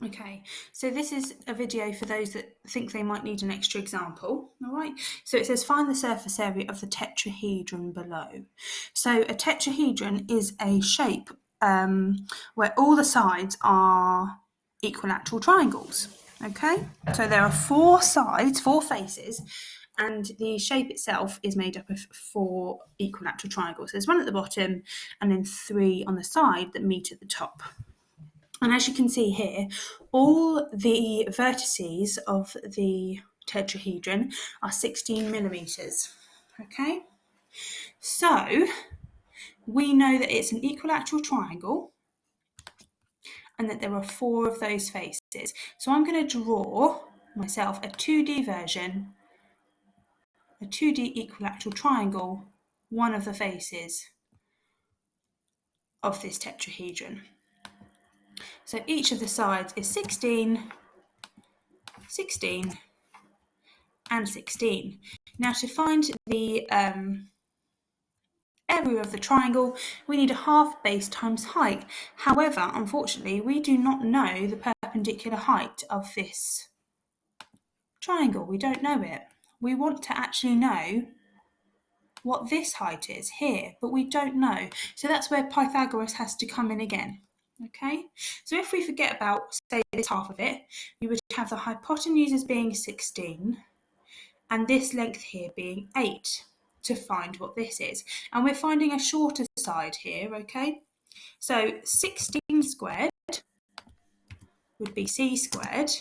Okay, so this is a video for those that think they might need an extra example, all right? So it says find the surface area of the tetrahedron below. So a tetrahedron is a shape where all the sides are equilateral triangles, okay? So there are 4 sides, 4 faces, and the shape itself is made up of 4 equilateral triangles. There's one at the bottom and then 3 on the side that meet at the top. And as you can see here, all the vertices of the tetrahedron are 16 millimetres. Okay, so we know that it's an equilateral triangle and that there are 4 of those faces. So I'm going to draw myself a 2D version, a 2D equilateral triangle, one of the faces of this tetrahedron. So each of the sides is 16, 16, and 16. Now to find the area of the triangle, we need a half base times height. However, unfortunately, we do not know the perpendicular height of this triangle. We don't know it. We want to actually know what this height is here, but we don't know. So that's where Pythagoras has to come in again. Okay, so if we forget about, say, this half of it, we would have the hypotenuse as being 16 and this length here being 8 to find what this is. And we're finding a shorter side here, okay? So 16 squared would be c squared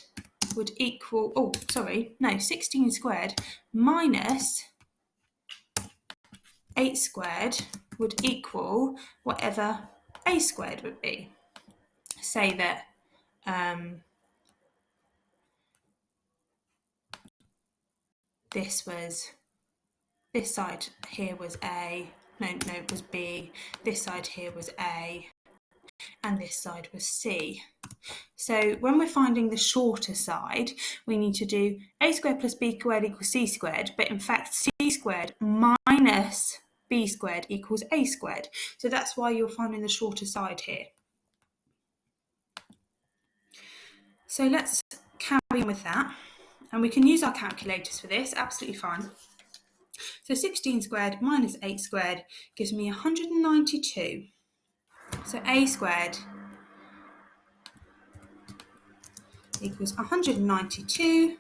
would equal, 16 squared minus 8 squared would equal whatever a squared would be. Say that this side here was A, it was B, this side here was A, and this side was C. So when we're finding the shorter side, we need to do A squared plus B squared equals C squared, but in fact C squared minus B squared equals A squared. So that's why you're finding the shorter side here. So let's carry on with that, and we can use our calculators for this, absolutely fine. So 16 squared minus 8 squared gives me 192. So A squared equals 192,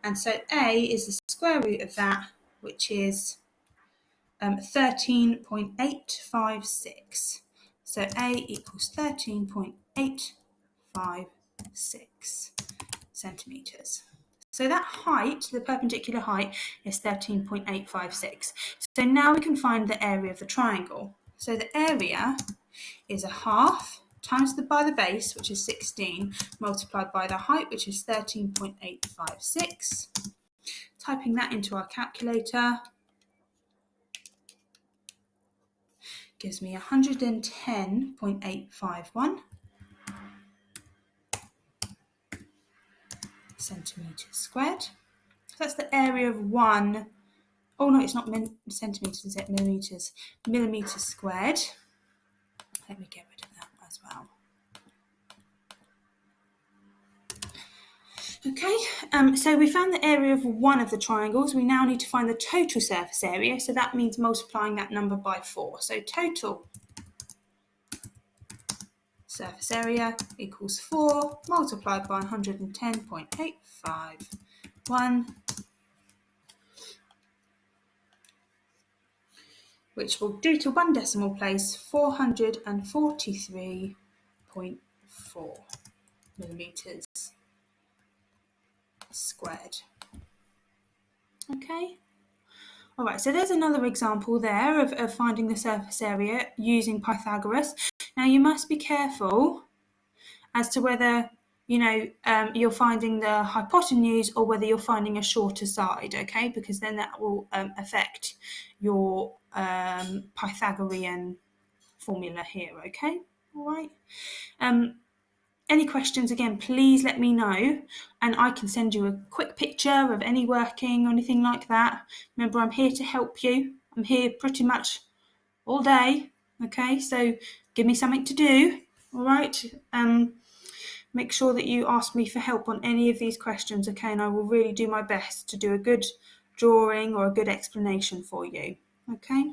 and so A is the square root of that, which is 13.856. So A equals 13.856 centimetres. So that height, the perpendicular height, is 13.856. So now we can find the area of the triangle. So the area is a half times by the base, which is 16, multiplied by the height, which is 13.856. Typing that into our calculator gives me 110.851 centimetres squared. So that's the area of one. Oh no, it's not centimetres, is it? Millimetres. Millimetres squared. Let me get rid of that as well. Okay, so we found the area of one of the triangles. We now need to find the total surface area, so that means multiplying that number by 4. So total surface area equals 4 multiplied by 110.851, which will do to one decimal place 443.4 millimetres squared. Okay. All right, so there's another example there of finding the surface area using Pythagoras. Now you must be careful as to whether you're finding the hypotenuse or whether you're finding a shorter side, okay? Because then that will affect your Pythagorean formula here, okay? All right. Any questions, again, please let me know, and I can send you a quick picture of any working or anything like that. Remember, I'm here to help you. I'm here pretty much all day, okay? So give me something to do, all right? make sure that you ask me for help on any of these questions, okay? And I will really do my best to do a good drawing or a good explanation for you, okay?